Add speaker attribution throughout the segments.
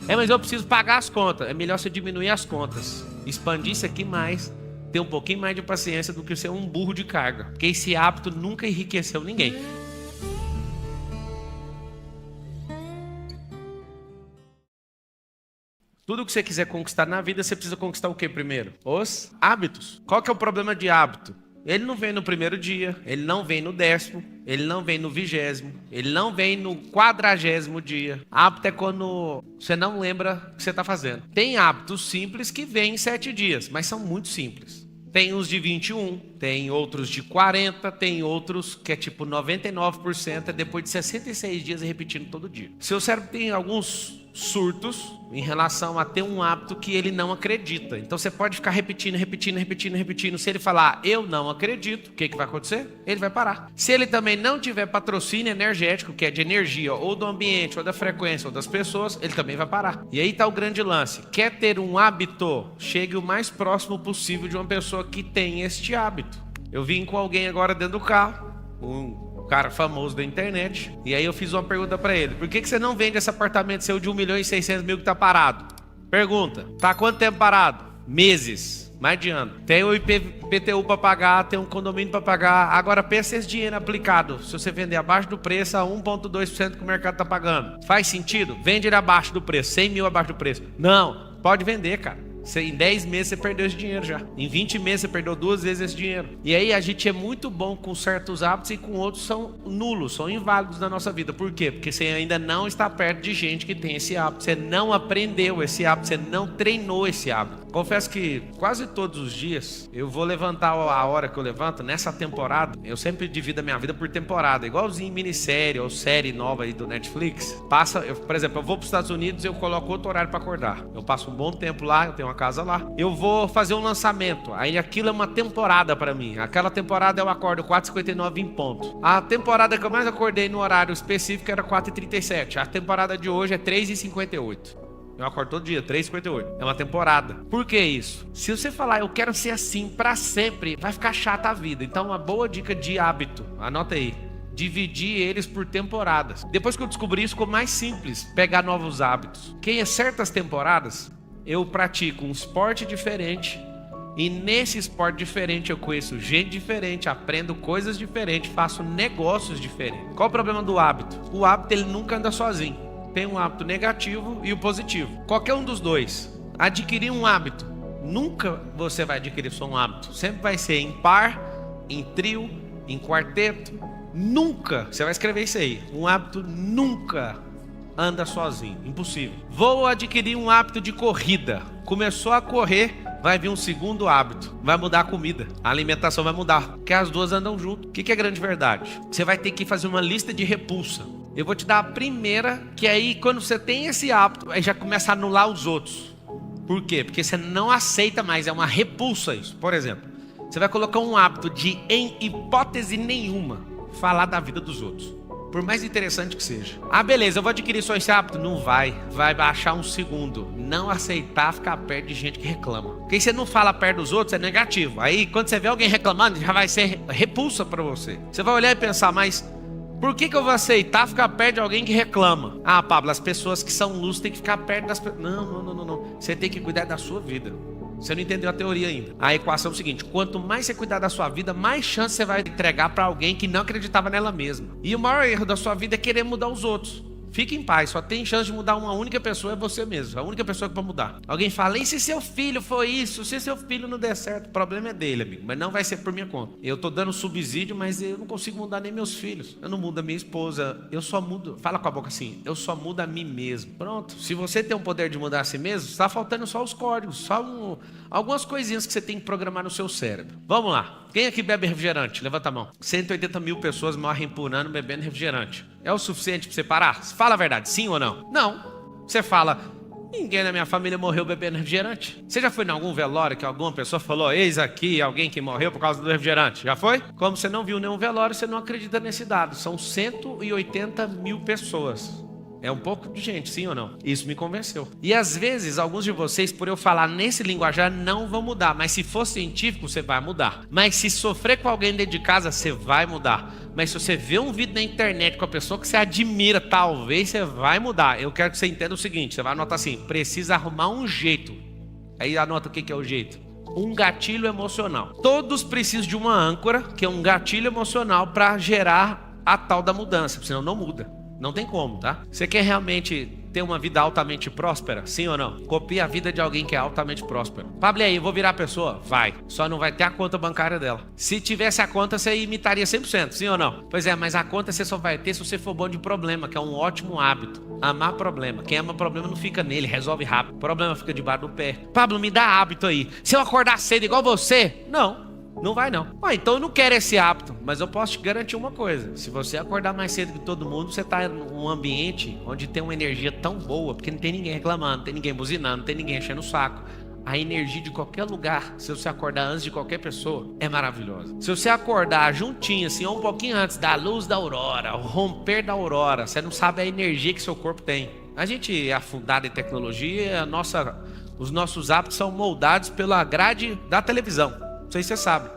Speaker 1: Mas eu preciso pagar as contas. É melhor você diminuir as contas, expandir isso aqui mais, ter um pouquinho mais de paciência do que ser um burro de carga. Porque esse hábito nunca enriqueceu ninguém. Tudo que você quiser conquistar na vida, você precisa conquistar o que primeiro? Os hábitos. Qual que é o problema de hábito? Ele não vem no primeiro dia, ele não vem no 10º, ele não vem no 20º, ele não vem no 40º dia. Hábito é quando você não lembra o que você está fazendo. Tem hábitos simples que vêm em 7 dias, mas são muito simples. Tem uns de 21, tem outros de 40, tem outros que é tipo 99%, é depois de 66 dias repetindo todo dia. Seu cérebro tem alguns surtos em relação a ter um hábito que ele não acredita. Então você pode ficar repetindo. Se ele falar, eu não acredito, o que vai acontecer? Ele vai parar. Se ele também não tiver patrocínio energético, que é de energia, ou do ambiente, ou da frequência, ou das pessoas, ele também vai parar. E aí está o grande lance. Quer ter um hábito? Chegue o mais próximo possível de uma pessoa que tem este hábito. Eu vim com alguém agora dentro do carro, cara famoso da internet, e aí eu fiz uma pergunta pra ele: por que você não vende esse apartamento seu de 1.600.000 que tá parado? Pergunta: tá há quanto tempo parado? Meses, mais de ano. Tem o IPTU pra pagar, tem um condomínio pra pagar. Agora pensa esse dinheiro aplicado, se você vender abaixo do preço, a 1,2% que o mercado tá pagando, faz sentido? Vende ele abaixo do preço, 100 mil abaixo do preço. Não, pode vender, cara. Em 10 meses você perdeu esse dinheiro já. Em 20 meses você perdeu 2 vezes esse dinheiro. E aí a gente é muito bom com certos hábitos e com outros são nulos, são inválidos na nossa vida. Por quê? Porque você ainda não está perto de gente que tem esse hábito. Você não aprendeu esse hábito, você não treinou esse hábito. Confesso que quase todos os dias eu vou levantar a hora que eu levanto. Nessa temporada, eu sempre divido a minha vida por temporada. Igualzinho minissérie ou série nova aí do Netflix. Por exemplo, eu vou para os Estados Unidos e eu coloco outro horário para acordar. Eu passo um bom tempo lá, eu tenho uma casa lá. Eu vou fazer um lançamento. Aí aquilo é uma temporada para mim. Aquela temporada eu acordo 4h59 em ponto. A temporada que eu mais acordei no horário específico era 4h37. A temporada de hoje é 3h58. Eu acordo todo dia, 3h58. É uma temporada. Por que isso? Se você falar, eu quero ser assim pra sempre, vai ficar chata a vida. Então, uma boa dica de hábito, anota aí: dividir eles por temporadas. Depois que eu descobri isso, ficou mais simples pegar novos hábitos. Que em certas temporadas, eu pratico um esporte diferente. E nesse esporte diferente eu conheço gente diferente, aprendo coisas diferentes, faço negócios diferentes. Qual o problema do hábito? O hábito, ele nunca anda sozinho. Tem um hábito negativo e o positivo. Qualquer um dos dois. Adquirir um hábito, nunca você vai adquirir só um hábito. Sempre vai ser em par, em trio, em quarteto. Nunca, você vai escrever isso aí, um hábito nunca anda sozinho, impossível. Vou adquirir um hábito de corrida. Começou a correr, vai vir um segundo hábito. Vai mudar a comida, a alimentação vai mudar, porque as duas andam junto. O que é grande verdade? Você vai ter que fazer uma lista de repulsa. Eu vou te dar a primeira, que aí quando você tem esse hábito, aí já começa a anular os outros. Por quê? Porque você não aceita mais, é uma repulsa isso. Por exemplo, você vai colocar um hábito de, em hipótese nenhuma, falar da vida dos outros. Por mais interessante que seja. Ah, beleza, eu vou adquirir só esse hábito? Não vai. Vai baixar um segundo. Não aceitar ficar perto de gente que reclama. Porque você não fala perto dos outros, é negativo. Aí, quando você vê alguém reclamando, já vai ser repulsa para você. Você vai olhar e pensar, mas por que eu vou aceitar ficar perto de alguém que reclama? Ah, Pablo, as pessoas que são luz têm que ficar perto das pessoas. Não. Você tem que cuidar da sua vida. Você não entendeu a teoria ainda. A equação é o seguinte: quanto mais você cuidar da sua vida, mais chance você vai entregar para alguém que não acreditava nela mesma. E o maior erro da sua vida é querer mudar os outros. Fique em paz, só tem chance de mudar uma única pessoa, é você mesmo. A única pessoa que pode mudar. Alguém fala, e se seu filho for isso? Se seu filho não der certo? O problema é dele, amigo, mas não vai ser por minha conta. Eu tô dando subsídio, mas eu não consigo mudar nem meus filhos. Eu não mudo a minha esposa, eu só mudo. Fala com a boca assim: eu só mudo a mim mesmo. Pronto. Se você tem o poder de mudar a si mesmo, está faltando só os códigos, algumas coisinhas que você tem que programar no seu cérebro. Vamos lá. Quem aqui bebe refrigerante? Levanta a mão. 180 mil pessoas morrem por ano bebendo refrigerante. É o suficiente para você parar? Fala a verdade, sim ou não? Não. Você fala, ninguém na minha família morreu bebendo refrigerante. Você já foi em algum velório que alguma pessoa falou, eis aqui alguém que morreu por causa do refrigerante? Já foi? Como você não viu nenhum velório, você não acredita nesse dado. São 180 mil pessoas É um pouco de gente, sim ou não? Isso me convenceu. E às vezes, alguns de vocês, por eu falar nesse linguajar, não vão mudar. Mas se for científico, você vai mudar. Mas se sofrer com alguém dentro de casa, você vai mudar. Mas se você vê um vídeo na internet com a pessoa que você admira, talvez você vai mudar. Eu quero que você entenda o seguinte, você vai anotar assim, precisa arrumar um jeito. Aí anota o que é o jeito. Um gatilho emocional. Todos precisam de uma âncora, que é um gatilho emocional para gerar a tal da mudança, senão não muda. Não tem como, tá? Você quer realmente ter uma vida altamente próspera? Sim ou não? Copie a vida de alguém que é altamente próspero. Pablo, aí, eu vou virar a pessoa? Vai. Só não vai ter a conta bancária dela. Se tivesse a conta, você imitaria 100%, sim ou não? Pois é, mas a conta você só vai ter se você for bom de problema, que é um ótimo hábito. Amar problema. Quem ama problema não fica nele, resolve rápido. O problema fica debaixo do pé. Pablo, me dá hábito aí. Se eu acordar cedo igual você? Não vai não. Então eu não quero esse hábito, mas eu posso te garantir uma coisa. Se você acordar mais cedo que todo mundo, você está em um ambiente onde tem uma energia tão boa, porque não tem ninguém reclamando, não tem ninguém buzinando, não tem ninguém enchendo o saco. A energia de qualquer lugar, se você acordar antes de qualquer pessoa, é maravilhosa. Se você acordar juntinho, assim, ou um pouquinho antes da luz da aurora, o romper da aurora, você não sabe a energia que seu corpo tem. A gente é afundado em tecnologia, os nossos hábitos são moldados pela grade da televisão. Não sei se você sabe.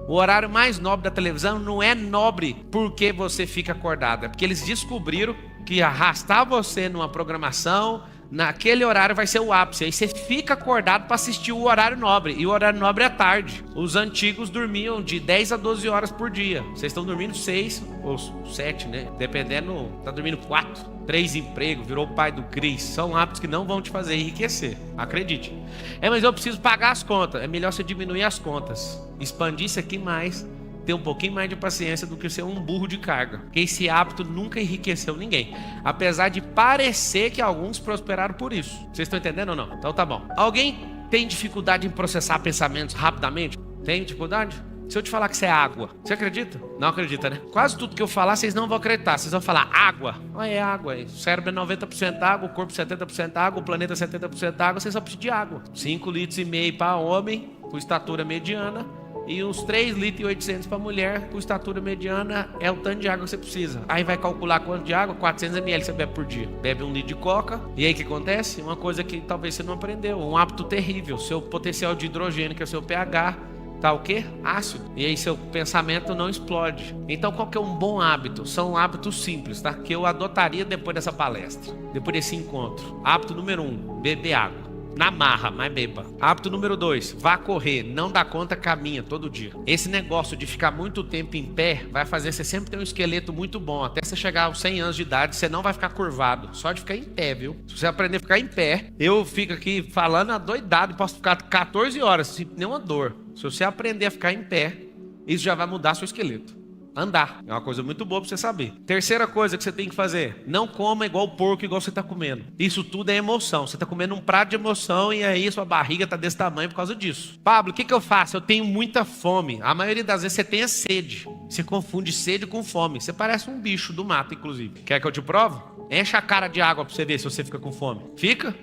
Speaker 1: O horário mais nobre da televisão não é nobre porque você fica acordado. É porque eles descobriram que arrastar você numa programação, naquele horário vai ser o ápice. Aí você fica acordado para assistir o horário nobre. E o horário nobre é tarde. Os antigos dormiam de 10 a 12 horas por dia. Vocês estão dormindo 6 ou 7, né? Dependendo, tá dormindo 4. 3 empregos, virou o pai do Cris. São hábitos que não vão te fazer enriquecer. Acredite. Mas eu preciso pagar as contas. É melhor você diminuir as contas. Expandir isso aqui mais. Ter um pouquinho mais de paciência do que ser um burro de carga. Porque esse hábito nunca enriqueceu ninguém. Apesar de parecer que alguns prosperaram por isso. Vocês estão entendendo ou não? Então tá bom. Alguém tem dificuldade em processar pensamentos rapidamente? Tem dificuldade? Se eu te falar que isso é água, você acredita? Não acredita, né? Quase tudo que eu falar, vocês não vão acreditar. Vocês vão falar água. É água. O cérebro é 90% água, o corpo 70% água, o planeta 70% água. Vocês só precisam de água. 5,5 litros para homem, com estatura mediana. E uns 3,8 litros para mulher, com estatura mediana, é o tanto de água que você precisa. Aí vai calcular quanto de água? 400 ml você bebe por dia. Bebe 1 litro de coca. E aí o que acontece? Uma coisa que talvez você não aprendeu. Um hábito terrível. Seu potencial de hidrogênio, que é o seu pH, tá o quê? Ácido. E aí seu pensamento não explode. Então qual que é um bom hábito? São hábitos simples, tá? Que eu adotaria depois dessa palestra. Depois desse encontro. Hábito número 1, beber água. Na marra, mas beba. Hábito número 2, vá correr. Não dá conta, caminha todo dia. Esse negócio de ficar muito tempo em pé vai fazer você sempre ter um esqueleto muito bom. Até você chegar aos 100 anos de idade, você não vai ficar curvado. Só de ficar em pé, viu? Se você aprender a ficar em pé, eu fico aqui falando adoidado e posso ficar 14 horas sem nenhuma dor. Se você aprender a ficar em pé, isso já vai mudar seu esqueleto. Andar. É uma coisa muito boa pra você saber. Terceira coisa que você tem que fazer. Não coma igual porco, igual você tá comendo. Isso tudo é emoção. Você tá comendo um prato de emoção e aí sua barriga tá desse tamanho por causa disso. Pablo, o que eu faço? Eu tenho muita fome. A maioria das vezes você tem a sede. Você confunde sede com fome. Você parece um bicho do mato, inclusive. Quer que eu te provo? Enche a cara de água pra você ver se você fica com fome. Fica?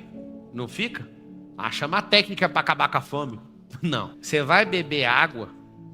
Speaker 1: Não fica? Chama a técnica pra acabar com a fome. Não. Você vai beber água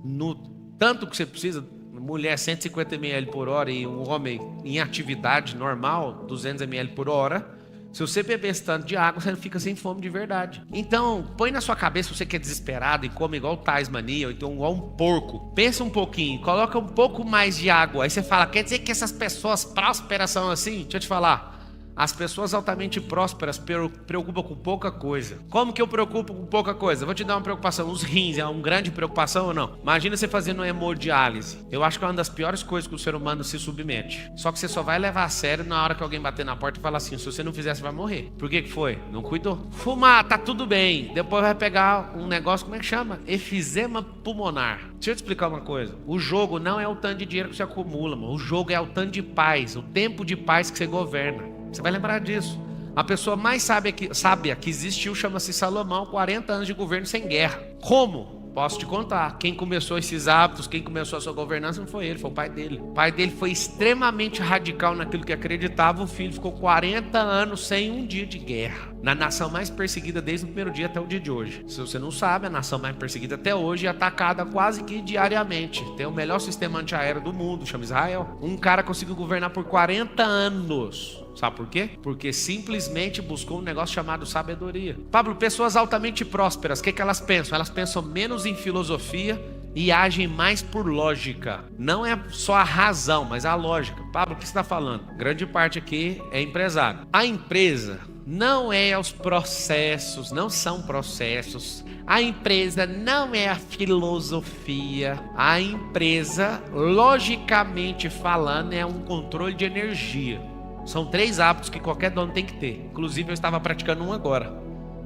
Speaker 1: no tanto que você precisa. Mulher 150 ml por hora e um homem em atividade normal 200 ml por hora. Se você beber esse tanto de água, você fica sem fome de verdade. Então, põe na sua cabeça, você que é desesperado e come igual Tasmania, ou então igual um porco. Pensa um pouquinho, coloca um pouco mais de água. Aí você fala, quer dizer que essas pessoas prósperas são assim? Deixa eu te falar. As pessoas altamente prósperas preocupam com pouca coisa. Como que eu preocupo com pouca coisa? Vou te dar uma preocupação. Os rins é uma grande preocupação ou não? Imagina você fazendo uma hemodiálise. Eu acho que é uma das piores coisas que o ser humano se submete. Só que você só vai levar a sério na hora que alguém bater na porta e falar assim, se você não fizer, você vai morrer. Por que foi? Não cuidou. Fumar, tá tudo bem. Depois vai pegar um negócio, como é que chama? Efizema pulmonar. Deixa eu te explicar uma coisa. O jogo não é o tanto de dinheiro que você acumula, mano. O jogo é o tanto de paz, o tempo de paz que você governa. Você vai lembrar disso. A pessoa mais sábia que existiu chama-se Salomão, 40 anos de governo sem guerra. Como? Posso te contar. Quem começou esses hábitos, quem começou a sua governança não foi ele, foi o pai dele. O pai dele foi extremamente radical naquilo que acreditava. O filho ficou 40 anos sem um dia de guerra. Na nação mais perseguida desde o primeiro dia até o dia de hoje. Se você não sabe, a nação mais perseguida até hoje é atacada quase que diariamente. Tem o melhor sistema antiaéreo do mundo, chama Israel. Um cara conseguiu governar por 40 anos. Sabe por quê? Porque simplesmente buscou um negócio chamado sabedoria. Pablo, pessoas altamente prósperas, o que elas pensam? Elas pensam menos em filosofia e agem mais por lógica. Não é só a razão, mas a lógica. Pablo, o que você está falando? Grande parte aqui é empresário. A empresa não é os processos, não são processos. A empresa não é a filosofia. A empresa, logicamente falando, é um controle de energia. São 3 hábitos que qualquer dono tem que ter. Inclusive, eu estava praticando um agora.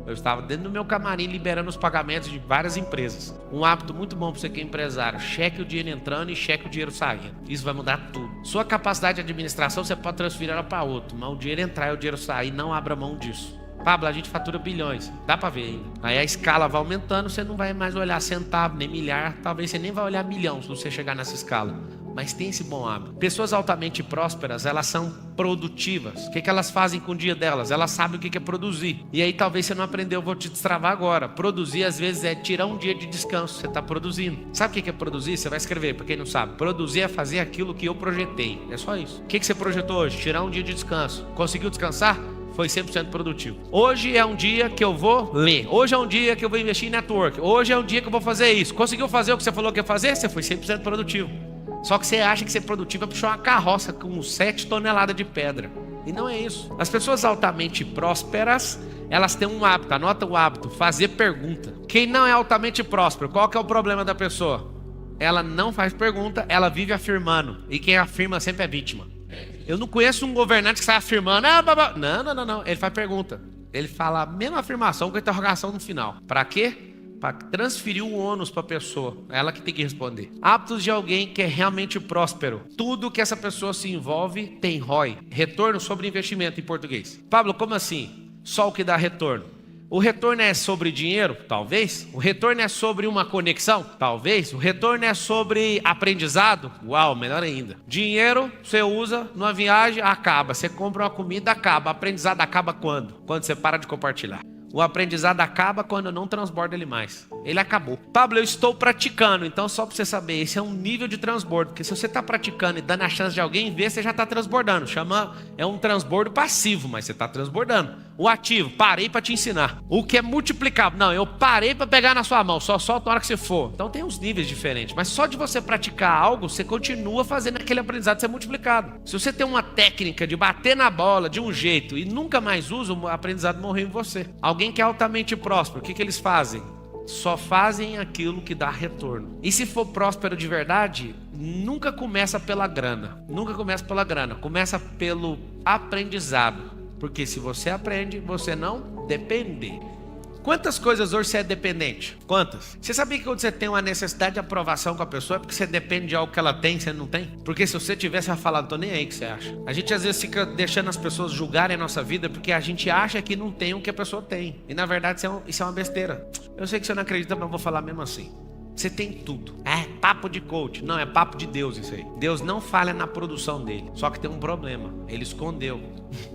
Speaker 1: Eu estava dentro do meu camarim liberando os pagamentos de várias empresas. Um hábito muito bom para você que é empresário: cheque o dinheiro entrando e cheque o dinheiro saindo. Isso vai mudar tudo. Sua capacidade de administração você pode transferir ela para outro, mas o dinheiro entrar e o dinheiro sair, não abra mão disso. Pablo, a gente fatura bilhões, dá para ver ainda. Aí a escala vai aumentando, você não vai mais olhar centavo, nem milhar, talvez você nem vai olhar milhão se você chegar nessa escala. Mas tem esse bom hábito. Pessoas altamente prósperas, elas são produtivas. O que elas fazem com o dia delas? Elas sabem o que é produzir. E aí talvez você não aprendeu, eu vou te destravar agora. Produzir às vezes é tirar um dia de descanso. Você está produzindo. Sabe o que é produzir? Você vai escrever, para quem não sabe. Produzir é fazer aquilo que eu projetei. É só isso. O que você projetou hoje? Tirar um dia de descanso. Conseguiu descansar? Foi 100% produtivo. Hoje é um dia que eu vou ler. Hoje é um dia que eu vou investir em network. Hoje é um dia que eu vou fazer isso. Conseguiu fazer o que você falou que ia fazer? Você foi 100% produtivo. Só que você acha que ser produtivo é puxar uma carroça com 7 toneladas de pedra. E não é isso. As pessoas altamente prósperas, elas têm um hábito, anota o hábito, fazer pergunta. Quem não é altamente próspero, qual que é o problema da pessoa? Ela não faz pergunta, ela vive afirmando. E quem afirma sempre é vítima. Eu não conheço um governante que sai afirmando. Não. Ele faz pergunta. Ele fala a mesma afirmação com a interrogação no final. Para quê? Para transferir o ônus para a pessoa. É ela que tem que responder. Hábitos de alguém que é realmente próspero. Tudo que essa pessoa se envolve tem ROI. Retorno sobre investimento em português. Pablo, como assim? Só o que dá retorno. O retorno é sobre dinheiro? Talvez. O retorno é sobre uma conexão? Talvez. O retorno é sobre aprendizado? Uau, melhor ainda. Dinheiro você usa numa viagem, acaba. Você compra uma comida, acaba. Aprendizado acaba quando? Quando você para de compartilhar. O aprendizado acaba quando eu não transbordo ele mais. Ele acabou. Pablo, eu estou praticando. Então, só para você saber, esse é um nível de transbordo. Porque se você está praticando e dando a chance de alguém ver, você já está transbordando. É um transbordo passivo, mas você está transbordando. O ativo, parei para te ensinar. O que é multiplicável? Não, eu parei para pegar na sua mão. Só solta na hora que você for. Então, tem uns níveis diferentes. Mas só de você praticar algo, você continua fazendo aquele aprendizado ser multiplicado. Se você tem uma técnica de bater na bola de um jeito e nunca mais usa, o aprendizado morreu em você. Alguém que é altamente próspero, o que eles fazem? Só fazem aquilo que dá retorno. E se for próspero de verdade, nunca começa pela grana. Nunca começa pela grana. Começa pelo aprendizado. Porque se você aprende, você não depende. Quantas coisas hoje você é dependente? Quantas? Você sabia que quando você tem uma necessidade de aprovação com a pessoa é porque você depende de algo que ela tem e você não tem? Porque se você tivesse a falar, tô nem aí, o que você acha? A gente às vezes fica deixando as pessoas julgarem a nossa vida porque a gente acha que não tem o que a pessoa tem. E na verdade isso é uma besteira. Eu sei que você não acredita, mas eu vou falar mesmo assim. Você tem tudo. É papo de coach. Não, é papo de Deus isso aí. Deus não falha na produção dele. Só que tem um problema. Ele escondeu.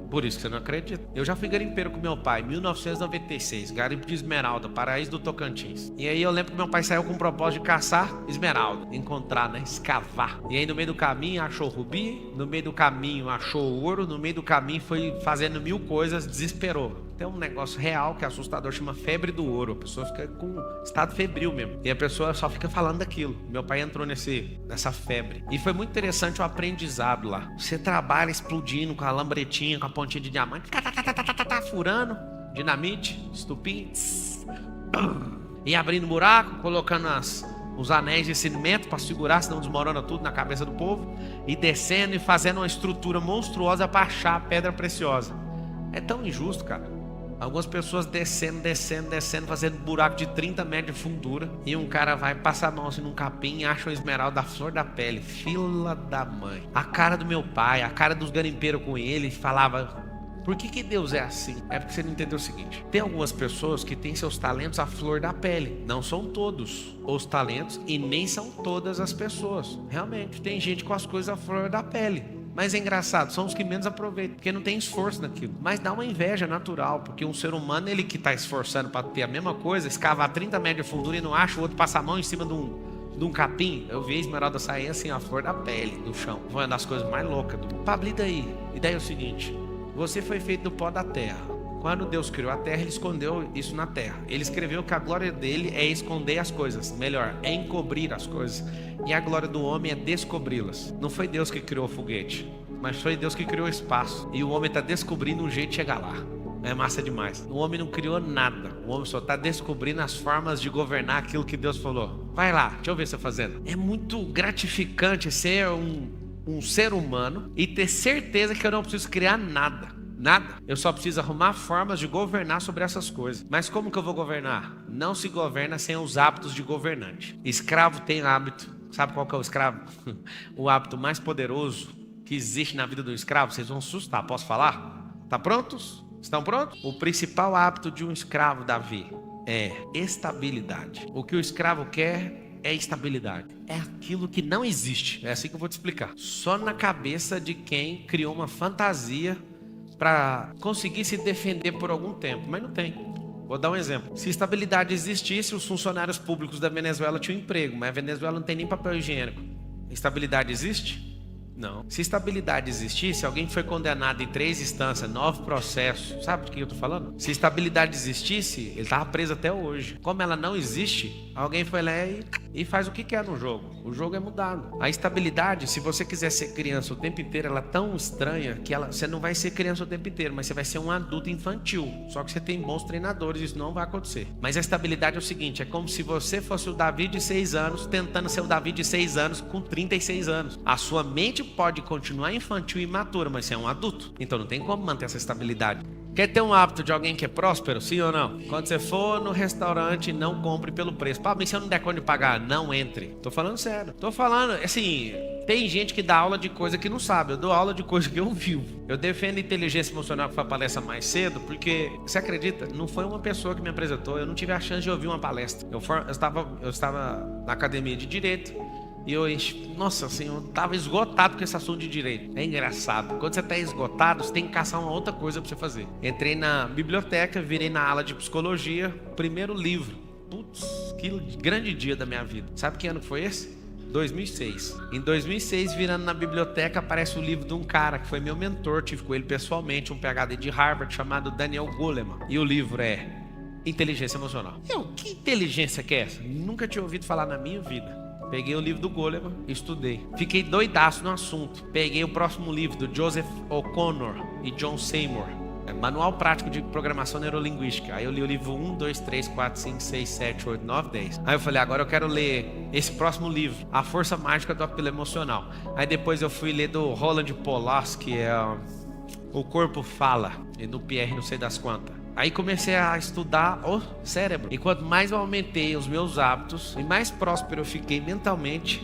Speaker 1: Por isso que você não acredita. Eu já fui garimpeiro com meu pai, 1996. Garimpo de esmeralda, paraíso do Tocantins. E aí eu lembro que meu pai saiu com o propósito de caçar esmeralda. Encontrar, né? Escavar. E aí no meio do caminho achou rubi. No meio do caminho achou ouro. No meio do caminho foi fazendo 1000 coisas. Desesperou. Tem um negócio real que é assustador, chama febre do ouro. A pessoa fica com estado febril mesmo. E a pessoa só fica falando daquilo. Meu pai entrou nessa febre. E foi muito interessante o aprendizado lá. Você trabalha explodindo com a lambretinha, com a pontinha de diamante, furando, dinamite, estupim, e abrindo buraco, colocando os anéis de cimento para segurar, senão desmorona tudo na cabeça do povo, e descendo e fazendo uma estrutura monstruosa para achar a pedra preciosa. É tão injusto, cara. Algumas pessoas descendo, fazendo buraco de 30 metros de fundura. E um cara vai passar a mão assim num capim e acha uma esmeralda da flor da pele. Fila da mãe. A cara do meu pai, a cara dos garimpeiros com ele, falava: por que Deus é assim? É porque você não entendeu o seguinte. Tem algumas pessoas que têm seus talentos à flor da pele. Não são todos os talentos e nem são todas as pessoas. Realmente, tem gente com as coisas à flor da pele. Mas é engraçado, são os que menos aproveitam, porque não tem esforço naquilo. Mas dá uma inveja natural, porque um ser humano, ele que está esforçando para ter a mesma coisa, escavar 30 metros de fundura e não acha, o outro passa a mão em cima de um capim. Eu vi a esmeralda sair assim, a flor da pele, do chão. Foi uma das coisas mais loucas do mundo. Pablo, e daí? E daí é o seguinte, Você foi feito do pó da terra. Quando Deus criou a terra, Ele escondeu isso na terra. Ele escreveu que a glória dele é esconder as coisas. Melhor, é encobrir as coisas. E a glória do homem é descobri-las. Não foi Deus que criou o foguete, mas foi Deus que criou o espaço. E o homem está descobrindo um jeito de chegar lá. É massa demais. O homem não criou nada. O homem só está descobrindo as formas de governar aquilo que Deus falou. Vai lá, deixa eu ver você fazendo. É muito gratificante ser um ser humano e ter certeza que eu não preciso criar nada. Nada. Eu só preciso arrumar formas de governar sobre essas coisas. Mas como que eu vou governar? Não se governa sem os hábitos de governante. Escravo tem hábito. Sabe qual que é o escravo? O hábito mais poderoso que existe na vida do escravo. Vocês vão assustar, posso falar? Tá prontos? Estão prontos? O principal hábito de um escravo, Davi, é estabilidade. O que o escravo quer é estabilidade. É aquilo que não existe. É assim que eu vou te explicar. Só na cabeça de quem criou uma fantasia para conseguir se defender por algum tempo, mas não tem. Vou dar um exemplo. Se estabilidade existisse, os funcionários públicos da Venezuela tinham emprego, mas a Venezuela não tem nem papel higiênico. Estabilidade existe? Não. Se estabilidade existisse, alguém foi condenado em 3 instâncias, 9 processos. Sabe do que eu estou falando? Se estabilidade existisse, ele estava preso até hoje. Como ela não existe, alguém foi lá e faz o que quer no jogo. O jogo é mudado. A estabilidade, se você quiser ser criança o tempo inteiro, ela é tão estranha que você não vai ser criança o tempo inteiro, mas você vai ser um adulto infantil. Só que você tem bons treinadores, isso não vai acontecer. Mas a estabilidade é o seguinte, é como se você fosse o Davi de 6 anos, tentando ser o Davi de 6 anos com 36 anos. A sua mente pode continuar infantil e imatura, mas você é um adulto. Então não tem como manter essa estabilidade. Quer ter um hábito de alguém que é próspero, sim ou não? Quando você for no restaurante, não compre pelo preço. Pá, mas se eu não der conta de pagar, não entre. Tô falando sério. Tô falando, assim, tem gente que dá aula de coisa que não sabe. Eu dou aula de coisa que eu vivo. Eu defendo inteligência emocional, que foi a palestra mais cedo, porque, você acredita? Não foi uma pessoa que me apresentou. Eu não tive a chance de ouvir uma palestra. Eu estava na academia de direito. E eu, nossa, assim, eu tava esgotado com esse assunto de direito. É engraçado. Quando você tá esgotado, você tem que caçar uma outra coisa pra você fazer. Entrei na biblioteca, virei na ala de psicologia, primeiro livro. Putz, que grande dia da minha vida. Sabe que ano que foi esse? 2006. Em 2006, virando na biblioteca, aparece o livro de um cara que foi meu mentor, tive com ele pessoalmente, um PhD de Harvard, chamado Daniel Goleman. E o livro é Inteligência Emocional. Que inteligência que é essa? Nunca tinha ouvido falar na minha vida. Peguei o livro do Goleman, estudei. Fiquei doidaço no assunto. Peguei o próximo livro do Joseph O'Connor e John Seymour. Manual Prático de Programação Neurolinguística. Aí eu li o livro 1, 2, 3, 4, 5, 6, 7, 8, 9, 10. Aí eu falei, agora eu quero ler esse próximo livro, A Força Mágica do Apelo Emocional. Aí depois eu fui ler do Roland Pollack, que é O Corpo Fala, e do Pierre não sei das quantas. Aí comecei a estudar o cérebro. E quanto mais eu aumentei os meus hábitos e mais próspero eu fiquei mentalmente,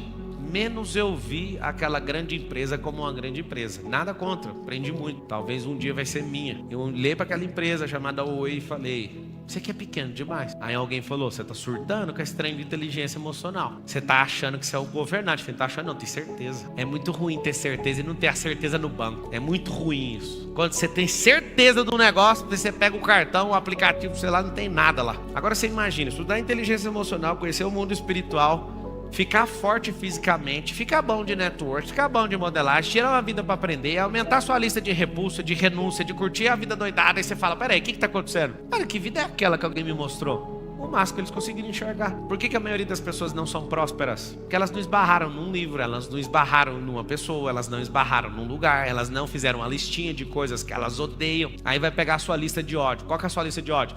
Speaker 1: menos eu vi aquela grande empresa como uma grande empresa. Nada contra, aprendi muito. Talvez um dia vai ser minha. Eu olhei para aquela empresa chamada Oi e falei, você que é pequeno demais. Aí alguém falou, você tá surtando com esse trem de inteligência emocional. Você tá achando que você é o governante. Você tá achando, não, tem certeza. É muito ruim ter certeza e não ter a certeza no banco. É muito ruim isso. Quando você tem certeza do negócio, você pega o cartão, o aplicativo, sei lá, não tem nada lá. Agora você imagina, estudar inteligência emocional, conhecer o mundo espiritual, ficar forte fisicamente, ficar bom de network, ficar bom de modelagem, tirar uma vida para aprender, aumentar sua lista de repulsa, de renúncia, de curtir a vida doidada. Aí você fala, peraí, o que tá acontecendo? Cara, que vida é aquela que alguém me mostrou? O máximo que eles conseguiram enxergar. Por que a maioria das pessoas não são prósperas? Porque elas não esbarraram num livro, elas não esbarraram numa pessoa, elas não esbarraram num lugar, elas não fizeram uma listinha de coisas que elas odeiam. Aí vai pegar a sua lista de ódio. Qual que é a sua lista de ódio?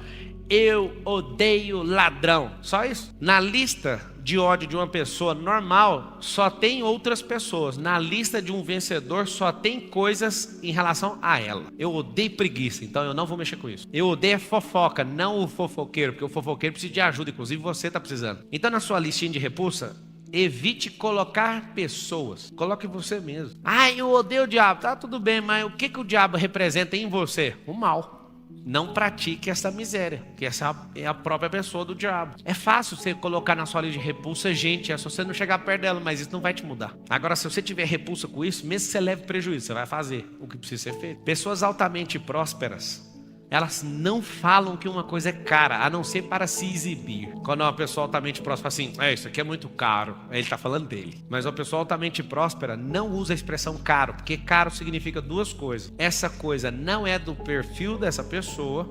Speaker 1: Eu odeio ladrão. Só isso? Na lista de ódio de uma pessoa normal, só tem outras pessoas. Na lista de um vencedor, só tem coisas em relação a ela. Eu odeio preguiça, então eu não vou mexer com isso. Eu odeio fofoca, não o fofoqueiro, porque o fofoqueiro precisa de ajuda, inclusive você está precisando. Então na sua listinha de repulsa, evite colocar pessoas. Coloque você mesmo. Eu odeio o diabo. Tá tudo bem, mas o que o diabo representa em você? O mal. Não pratique essa miséria, que essa é a própria pessoa do diabo. É fácil você colocar na sua lista de repulsa gente, é só você não chegar perto dela, mas isso não vai te mudar. Agora, se você tiver repulsa com isso, mesmo que você leve prejuízo, você vai fazer o que precisa ser feito. Pessoas altamente prósperas Elas não falam que uma coisa é cara, a não ser para se exibir. Quando uma pessoa altamente próspera fala assim, isso aqui é muito caro, ele está falando dele. Mas uma pessoa altamente próspera não usa a expressão caro, porque caro significa duas coisas. Essa coisa não é do perfil dessa pessoa,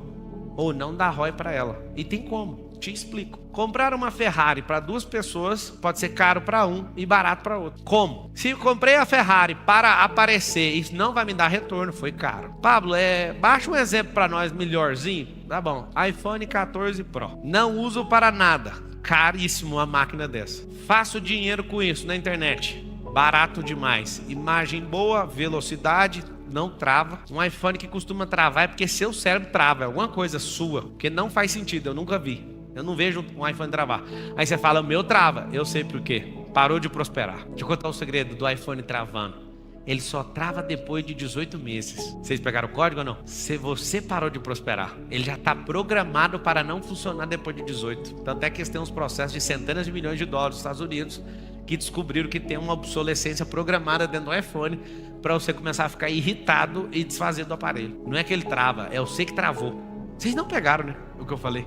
Speaker 1: ou não dá ROI para ela. E tem como. Te explico. Comprar uma Ferrari para duas pessoas pode ser caro para um e barato para outro. Como? Se eu comprei a Ferrari para aparecer, isso não vai me dar retorno, foi caro. Pablo, baixa um exemplo para nós melhorzinho. Tá bom. iPhone 14 Pro. Não uso para nada. Caríssimo uma máquina dessa. Faço dinheiro com isso na internet. Barato demais. Imagem boa, velocidade, não trava. Um iPhone que costuma travar é porque seu cérebro trava. É alguma coisa sua. Porque não faz sentido, eu nunca vi. Eu não vejo um iPhone travar. Aí você fala, o meu trava. Eu sei por quê. Parou de prosperar. Deixa eu contar o segredo do iPhone travando. Ele só trava depois de 18 meses. Vocês pegaram o código ou não? Se você parou de prosperar, ele já está programado para não funcionar depois de 18. Tanto é que eles têm uns processos de centenas de milhões de dólares nos Estados Unidos que descobriram que tem uma obsolescência programada dentro do iPhone para você começar a ficar irritado e desfazer do aparelho. Não é que ele trava, é você que travou. Vocês não pegaram, né? O que eu falei.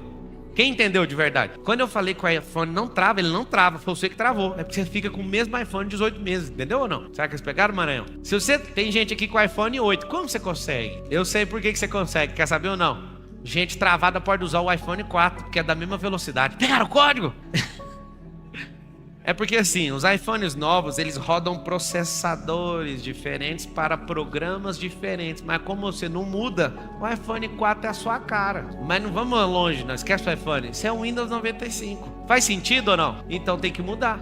Speaker 1: Quem entendeu de verdade? Quando eu falei que o iPhone não trava, ele não trava, foi você que travou. É porque você fica com o mesmo iPhone 18 meses, entendeu ou não? Será que eles pegaram, Maranhão? Se você tem gente aqui com iPhone 8, como você consegue? Eu sei por que você consegue, quer saber ou não? Gente travada pode usar o iPhone 4, porque é da mesma velocidade. Pegaram o código? É porque assim, os iPhones novos, eles rodam processadores diferentes para programas diferentes. Mas como você não muda, o iPhone 4 é a sua cara. Mas não vamos longe, não esquece o iPhone. Isso é um Windows 95. Faz sentido ou não? Então tem que mudar.